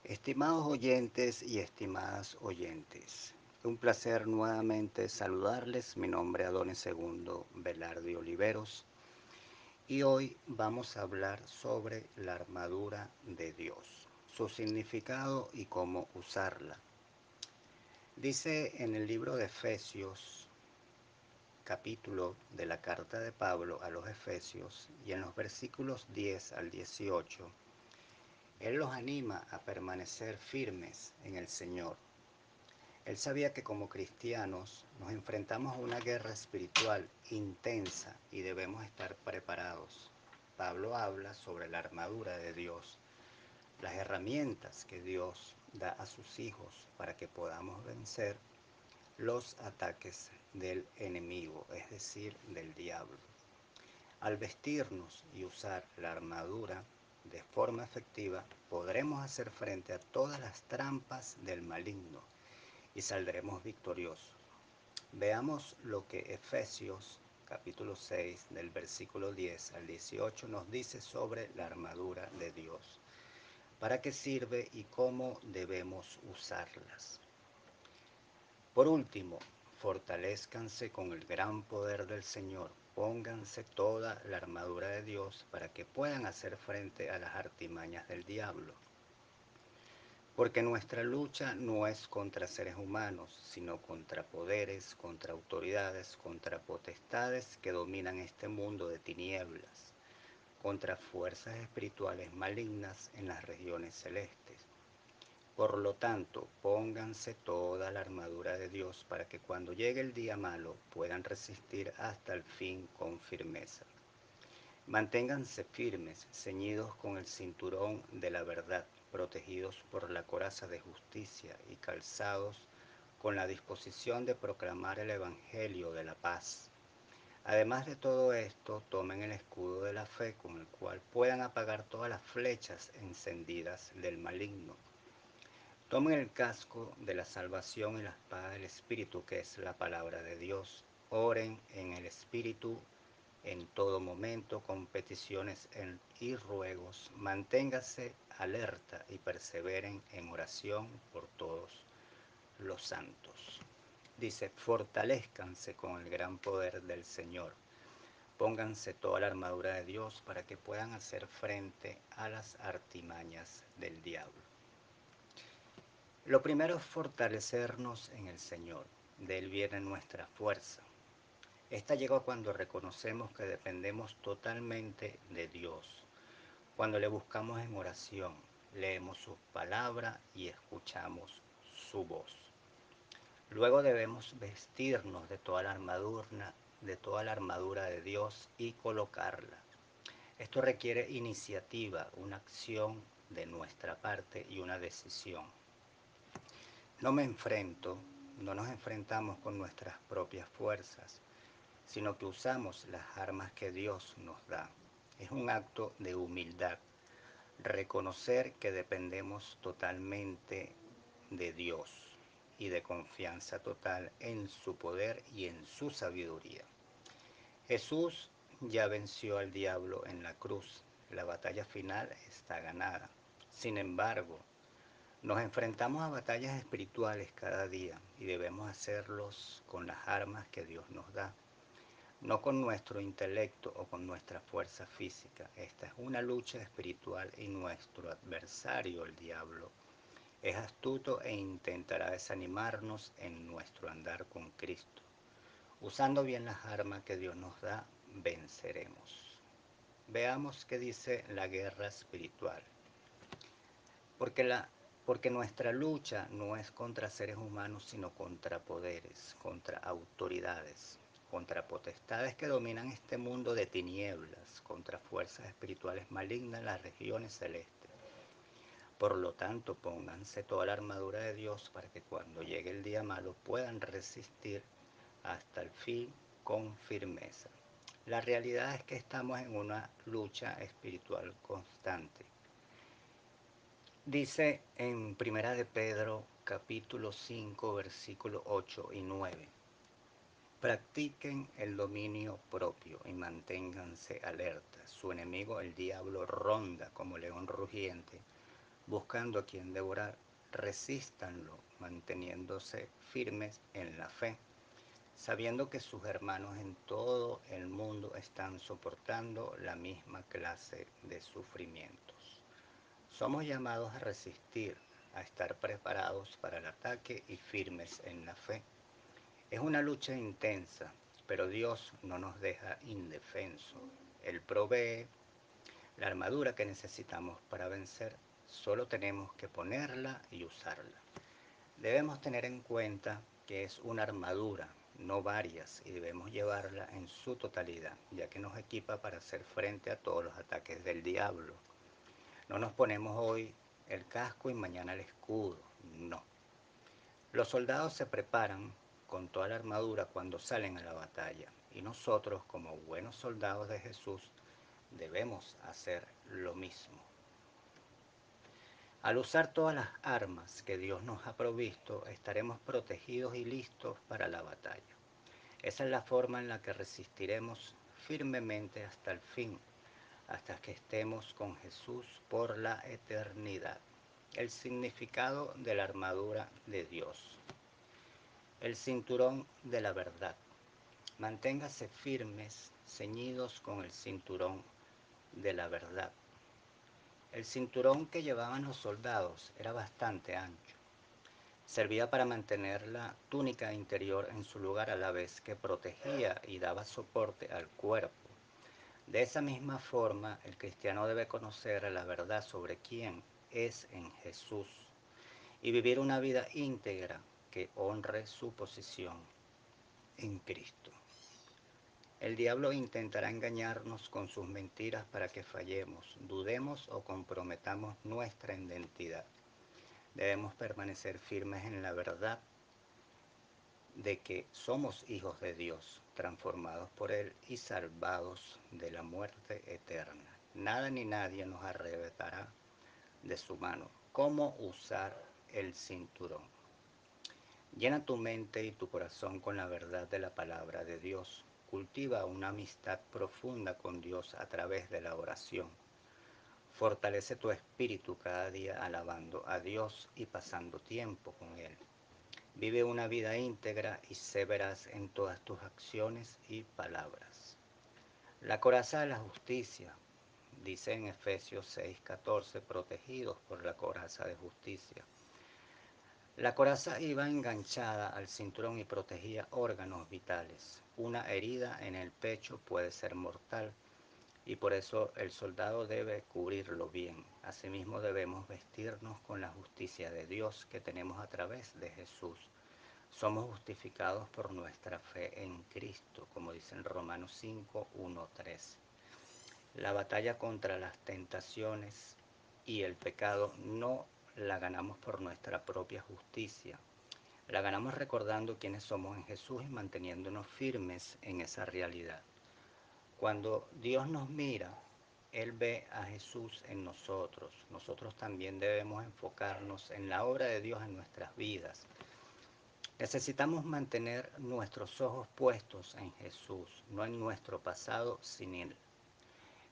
Estimados oyentes y estimadas oyentes, un placer nuevamente saludarles. Mi nombre es Adonis Segundo Velarde Oliveros y hoy vamos a hablar sobre la armadura de Dios, su significado y cómo usarla. Dice en el libro de Efesios, capítulo de la carta de Pablo a los Efesios, y en los versículos 10 al 18, él los anima a permanecer firmes en el Señor. Él sabía que como cristianos nos enfrentamos a una guerra espiritual intensa y debemos estar preparados. Pablo habla sobre la armadura de Dios, las herramientas que Dios da a sus hijos para que podamos vencer los ataques del enemigo, es decir, del diablo. Al vestirnos y usar la armadura de forma efectiva, podremos hacer frente a todas las trampas del maligno y saldremos victoriosos. Veamos lo que Efesios capítulo 6 del versículo 10 al 18 nos dice sobre la armadura de Dios, para qué sirve y cómo debemos usarlas. Por último, fortalezcanse con el gran poder del Señor, pónganse toda la armadura de Dios para que puedan hacer frente a las artimañas del diablo. Porque nuestra lucha no es contra seres humanos, sino contra poderes, contra autoridades, contra potestades que dominan este mundo de tinieblas, contra fuerzas espirituales malignas en las regiones celestes. Por lo tanto, pónganse toda la armadura de Dios para que cuando llegue el día malo puedan resistir hasta el fin con firmeza. Manténganse firmes, ceñidos con el cinturón de la verdad, protegidos por la coraza de justicia y calzados con la disposición de proclamar el Evangelio de la paz. Además de todo esto, tomen el escudo de la fe con el cual puedan apagar todas las flechas encendidas del maligno. Tomen el casco de la salvación y la espada del Espíritu, que es la palabra de Dios. Oren en el Espíritu en todo momento con peticiones y ruegos. Manténgase alerta y perseveren en oración por todos los santos. Dice, fortalezcanse con el gran poder del Señor. Pónganse toda la armadura de Dios para que puedan hacer frente a las artimañas del diablo. Lo primero es fortalecernos en el Señor. De Él viene nuestra fuerza. Esta llega cuando reconocemos que dependemos totalmente de Dios, cuando le buscamos en oración, leemos su palabra y escuchamos su voz. Luego debemos vestirnos de toda la armadura de Dios y colocarla. Esto requiere iniciativa, una acción de nuestra parte y una decisión. No nos enfrentamos con nuestras propias fuerzas, sino que usamos las armas que Dios nos da. Es un acto de humildad, reconocer que dependemos totalmente de Dios y de confianza total en su poder y en su sabiduría. Jesús ya venció al diablo en la cruz. La batalla final está ganada. Sin embargo, nos enfrentamos a batallas espirituales cada día y debemos hacerlos con las armas que Dios nos da, no con nuestro intelecto o con nuestra fuerza física. Esta es una lucha espiritual y nuestro adversario, el diablo, es astuto e intentará desanimarnos en nuestro andar con Cristo. Usando bien las armas que Dios nos da, venceremos. Veamos qué dice la guerra espiritual. Porque, porque nuestra lucha no es contra seres humanos, sino contra poderes, contra autoridades, contra potestades que dominan este mundo de tinieblas, contra fuerzas espirituales malignas en las regiones celestes. Por lo tanto, pónganse toda la armadura de Dios para que cuando llegue el día malo puedan resistir hasta el fin con firmeza. La realidad es que estamos en una lucha espiritual constante. Dice en Primera de Pedro, capítulo 5, versículos 8 y 9. Practiquen el dominio propio y manténganse alertas. Su enemigo, el diablo, ronda como león rugiente, buscando a quien devorar, resístanlo, manteniéndose firmes en la fe, sabiendo que sus hermanos en todo el mundo están soportando la misma clase de sufrimientos. Somos llamados a resistir, a estar preparados para el ataque y firmes en la fe. Es una lucha intensa, pero Dios no nos deja indefensos. Él provee la armadura que necesitamos para vencer. Solo tenemos que ponerla y usarla. Debemos tener en cuenta que es una armadura, no varias, y debemos llevarla en su totalidad, ya que nos equipa para hacer frente a todos los ataques del diablo. No nos ponemos hoy el casco y mañana el escudo, no. Los soldados se preparan con toda la armadura cuando salen a la batalla, y nosotros, como buenos soldados de Jesús, debemos hacer lo mismo. Al usar todas las armas que Dios nos ha provisto, estaremos protegidos y listos para la batalla. Esa es la forma en la que resistiremos firmemente hasta el fin, hasta que estemos con Jesús por la eternidad. El significado de la armadura de Dios. El cinturón de la verdad. Manténgase firmes, ceñidos con el cinturón de la verdad. El cinturón que llevaban los soldados era bastante ancho. Servía para mantener la túnica interior en su lugar a la vez que protegía y daba soporte al cuerpo. De esa misma forma, el cristiano debe conocer la verdad sobre quién es en Jesús y vivir una vida íntegra que honre su posición en Cristo. El diablo intentará engañarnos con sus mentiras para que fallemos, dudemos o comprometamos nuestra identidad. Debemos permanecer firmes en la verdad de que somos hijos de Dios, transformados por Él y salvados de la muerte eterna. Nada ni nadie nos arrebatará de su mano. ¿Cómo usar el cinturón? Llena tu mente y tu corazón con la verdad de la palabra de Dios. Cultiva una amistad profunda con Dios a través de la oración. Fortalece tu espíritu cada día alabando a Dios y pasando tiempo con Él. Vive una vida íntegra y sé veraz en todas tus acciones y palabras. La coraza de la justicia, dice en Efesios 6:14, protegidos por la coraza de justicia. La coraza iba enganchada al cinturón y protegía órganos vitales. Una herida en el pecho puede ser mortal y por eso el soldado debe cubrirlo bien. Asimismo debemos vestirnos con la justicia de Dios que tenemos a través de Jesús. Somos justificados por nuestra fe en Cristo, como dice en Romanos 5, 1, 3. La batalla contra las tentaciones y el pecado no la ganamos por nuestra propia justicia. La ganamos recordando quiénes somos en Jesús y manteniéndonos firmes en esa realidad. Cuando Dios nos mira, Él ve a Jesús en nosotros. Nosotros también debemos enfocarnos en la obra de Dios en nuestras vidas. Necesitamos mantener nuestros ojos puestos en Jesús, no en nuestro pasado, sino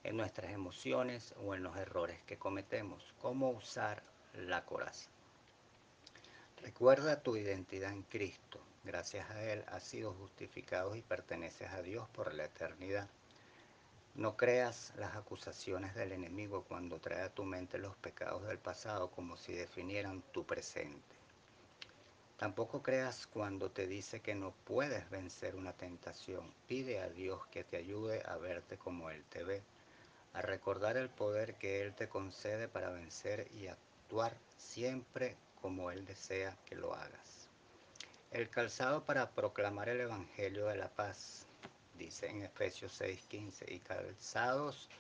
en nuestras emociones o en los errores que cometemos. ¿Cómo usar la coraza? Recuerda tu identidad en Cristo. Gracias a Él has sido justificado y perteneces a Dios por la eternidad. No creas las acusaciones del enemigo cuando trae a tu mente los pecados del pasado como si definieran tu presente. Tampoco creas cuando te dice que no puedes vencer una tentación. Pide a Dios que te ayude a verte como Él te ve, a recordar el poder que Él te concede para vencer y actuar siempre como Él desea que lo hagas. El calzado para proclamar el Evangelio de la paz, dice en Efesios 6:15, y calzados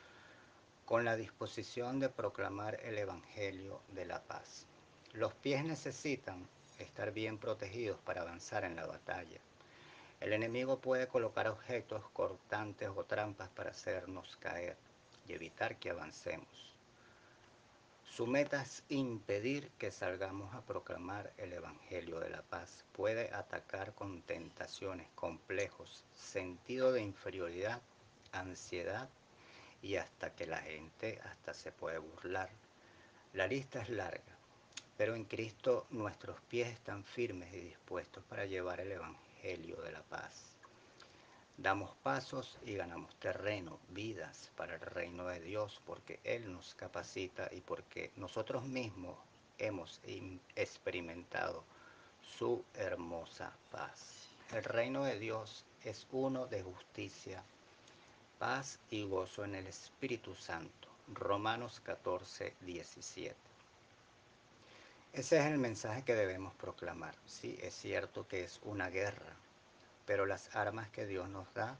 con la disposición de proclamar el Evangelio de la paz. Los pies necesitan estar bien protegidos para avanzar en la batalla. El enemigo puede colocar objetos cortantes o trampas para hacernos caer y evitar que avancemos. Su meta es impedir que salgamos a proclamar el Evangelio de la paz. Puede atacar con tentaciones, complejos, sentido de inferioridad, ansiedad y hasta que la gente hasta se puede burlar. La lista es larga, pero en Cristo nuestros pies están firmes y dispuestos para llevar el Evangelio de la paz. Damos pasos y ganamos terreno, vidas para el reino de Dios, porque Él nos capacita y porque nosotros mismos hemos experimentado su hermosa paz. El reino de Dios es uno de justicia, paz y gozo en el Espíritu Santo. Romanos 14, 17. Ese es el mensaje que debemos proclamar. Sí, es cierto que es una guerra, pero las armas que Dios nos da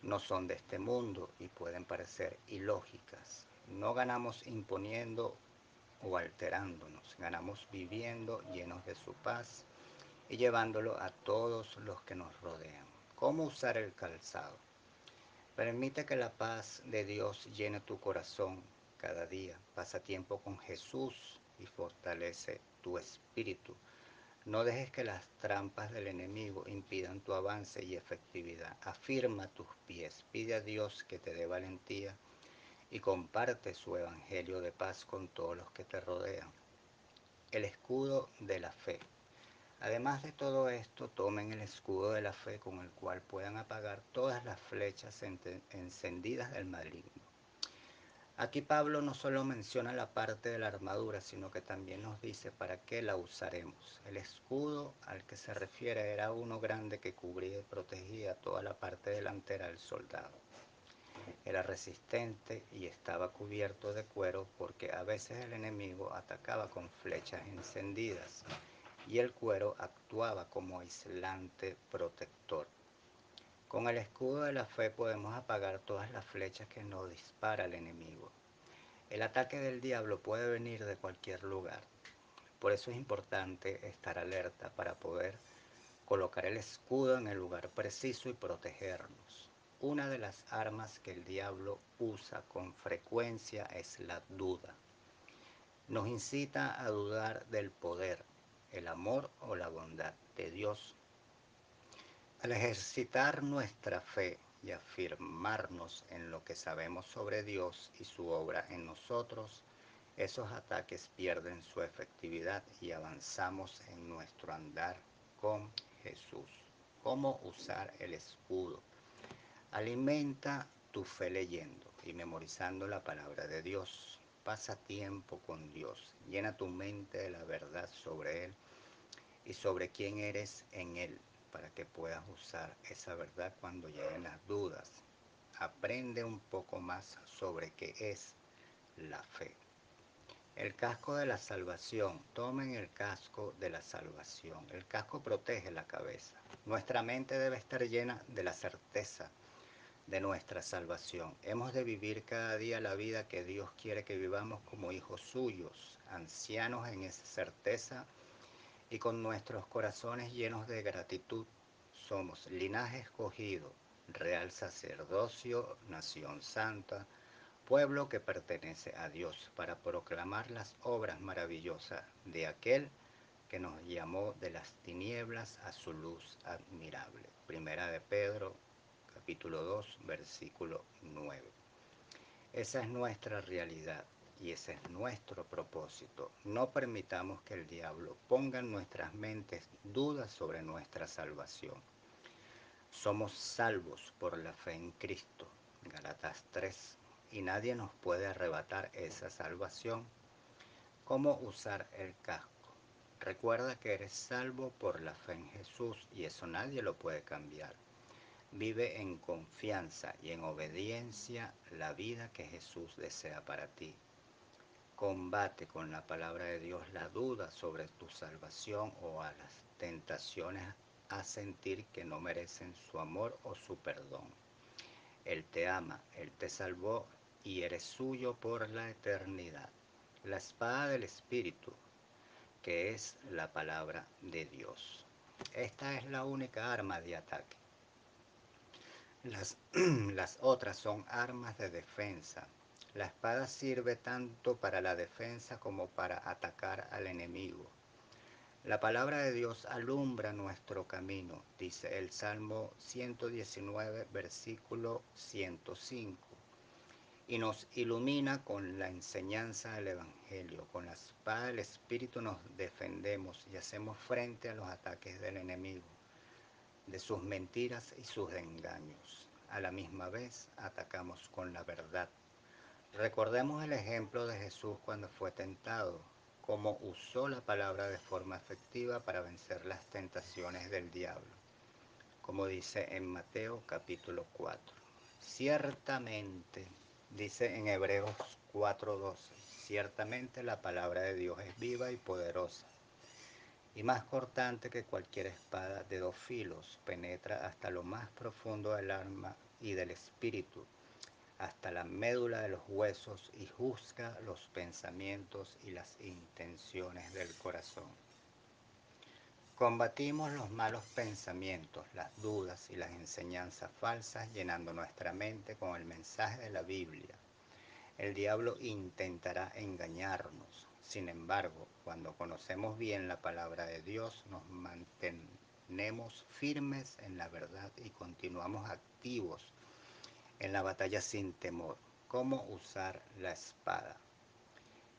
no son de este mundo y pueden parecer ilógicas. No ganamos imponiendo o alterándonos, ganamos viviendo llenos de su paz y llevándolo a todos los que nos rodean. ¿Cómo usar el calzado? Permite que la paz de Dios llene tu corazón cada día. Pasa tiempo con Jesús y fortalece tu espíritu. No dejes que las trampas del enemigo impidan tu avance y efectividad. Afirma tus pies, pide a Dios que te dé valentía y comparte su evangelio de paz con todos los que te rodean. El escudo de la fe. Además de todo esto, tomen el escudo de la fe con el cual puedan apagar todas las flechas encendidas del maligno. Aquí Pablo no solo menciona la parte de la armadura, sino que también nos dice para qué la usaremos. El escudo al que se refiere era uno grande que cubría y protegía toda la parte delantera del soldado. Era resistente y estaba cubierto de cuero porque a veces el enemigo atacaba con flechas encendidas y el cuero actuaba como aislante protector. Con el escudo de la fe podemos apagar todas las flechas que nos dispara el enemigo. El ataque del diablo puede venir de cualquier lugar. Por eso es importante estar alerta para poder colocar el escudo en el lugar preciso y protegernos. Una de las armas que el diablo usa con frecuencia es la duda. Nos incita a dudar del poder, el amor o la bondad de Dios. Al ejercitar nuestra fe y afirmarnos en lo que sabemos sobre Dios y su obra en nosotros, esos ataques pierden su efectividad y avanzamos en nuestro andar con Jesús. ¿Cómo usar el escudo? Alimenta tu fe leyendo y memorizando la palabra de Dios. Pasa tiempo con Dios. Llena tu mente de la verdad sobre Él y sobre quién eres en Él para que puedas usar esa verdad cuando lleguen las dudas. Aprende un poco más sobre qué es la fe. El casco de la salvación. Tomen el casco de la salvación. El casco protege la cabeza. Nuestra mente debe estar llena de la certeza de nuestra salvación. Hemos de vivir cada día la vida que Dios quiere que vivamos como hijos suyos, ancianos en esa certeza y con nuestros corazones llenos de gratitud. Somos linaje escogido, real sacerdocio, nación santa, pueblo que pertenece a Dios, para proclamar las obras maravillosas de aquel que nos llamó de las tinieblas a su luz admirable. Primera de Pedro, capítulo 2, versículo 9. Esa es nuestra realidad y ese es nuestro propósito. No permitamos que el diablo ponga en nuestras mentes dudas sobre nuestra salvación. Somos salvos por la fe en Cristo, Gálatas 3, y nadie nos puede arrebatar esa salvación. ¿Cómo usar el casco? Recuerda que eres salvo por la fe en Jesús y eso nadie lo puede cambiar. Vive en confianza y en obediencia la vida que Jesús desea para ti. Combate con la palabra de Dios la duda sobre tu salvación o a las tentaciones a sentir que no merecen su amor o su perdón. Él te ama, Él te salvó y eres suyo por la eternidad. La espada del Espíritu, que es la palabra de Dios. Esta es la única arma de ataque. Las otras son armas de defensa. La espada sirve tanto para la defensa como para atacar al enemigo. La palabra de Dios alumbra nuestro camino, dice el Salmo 119, versículo 105. y nos ilumina con la enseñanza del Evangelio. Con la espada del Espíritu nos defendemos y hacemos frente a los ataques del enemigo, de sus mentiras y sus engaños. A la misma vez atacamos con la verdad. Recordemos el ejemplo de Jesús cuando fue tentado, cómo usó la palabra de forma efectiva para vencer las tentaciones del diablo, como dice en Mateo capítulo 4. Ciertamente, dice en Hebreos 4:12, ciertamente la palabra de Dios es viva y poderosa, y más cortante que cualquier espada de dos filos, penetra hasta lo más profundo del alma y del espíritu, hasta la médula de los huesos, y juzga los pensamientos y las intenciones del corazón. Combatimos los malos pensamientos, las dudas y las enseñanzas falsas, llenando nuestra mente con el mensaje de la Biblia. El diablo intentará engañarnos. Sin embargo, cuando conocemos bien la palabra de Dios, nos mantenemos firmes en la verdad y continuamos activos en la batalla sin temor. ¿Cómo usar la espada?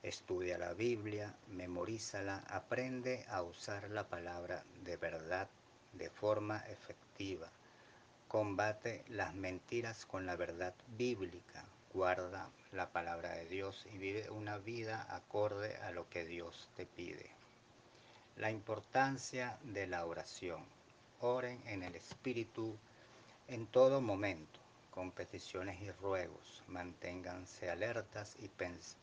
Estudia la Biblia, memorízala, aprende a usar la palabra de verdad de forma efectiva. Combate las mentiras con la verdad bíblica. Guarda la palabra de Dios y vive una vida acorde a lo que Dios te pide. La importancia de la oración. Oren en el Espíritu en todo momento, con peticiones y ruegos. Manténganse alertas y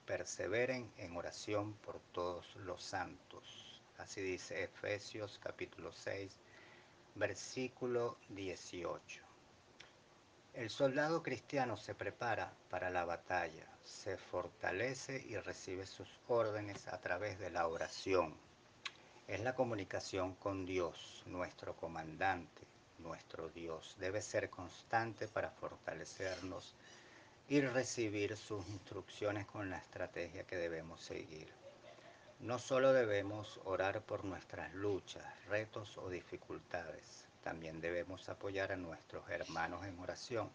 perseveren en oración por todos los santos. Así dice Efesios capítulo 6, versículo 18. El soldado cristiano se prepara para la batalla, se fortalece y recibe sus órdenes a través de la oración. Es la comunicación con Dios, nuestro comandante, nuestro Dios. Debe ser constante para fortalecernos y recibir sus instrucciones con la estrategia que debemos seguir. No solo debemos orar por nuestras luchas, retos o dificultades, también debemos apoyar a nuestros hermanos en oración.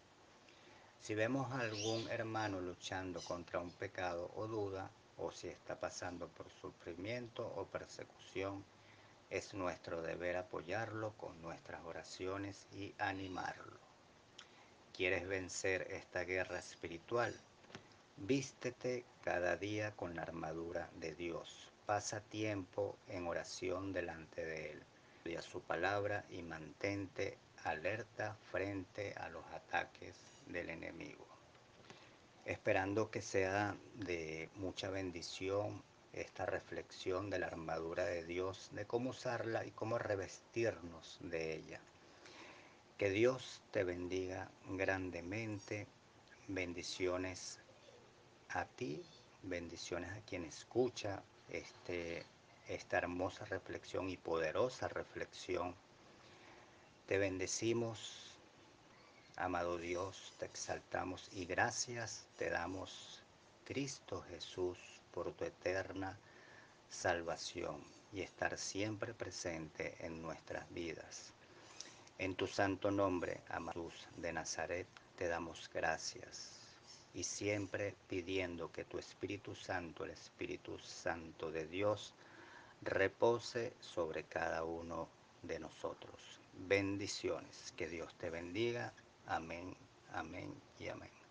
Si vemos a algún hermano luchando contra un pecado o duda, o si está pasando por sufrimiento o persecución, es nuestro deber apoyarlo con nuestras oraciones y animarlo. ¿Quieres vencer esta guerra espiritual? Vístete cada día con la armadura de Dios. Pasa tiempo en oración delante de Él. Estudia su palabra y mantente alerta frente a los ataques del enemigo. Esperando que sea de mucha bendición esta reflexión de la armadura de Dios, de cómo usarla y cómo revestirnos de ella. Que Dios te bendiga grandemente. Bendiciones a ti, bendiciones a quien escucha esta hermosa reflexión y poderosa reflexión. Te bendecimos, amado Dios, te exaltamos y gracias te damos, Cristo Jesús, por tu eterna salvación y estar siempre presente en nuestras vidas. En tu santo nombre, amado Jesús de Nazaret, te damos gracias y siempre pidiendo que tu Espíritu Santo, el Espíritu Santo de Dios, repose sobre cada uno de nosotros. Bendiciones, que Dios te bendiga. Amén, amén y amén.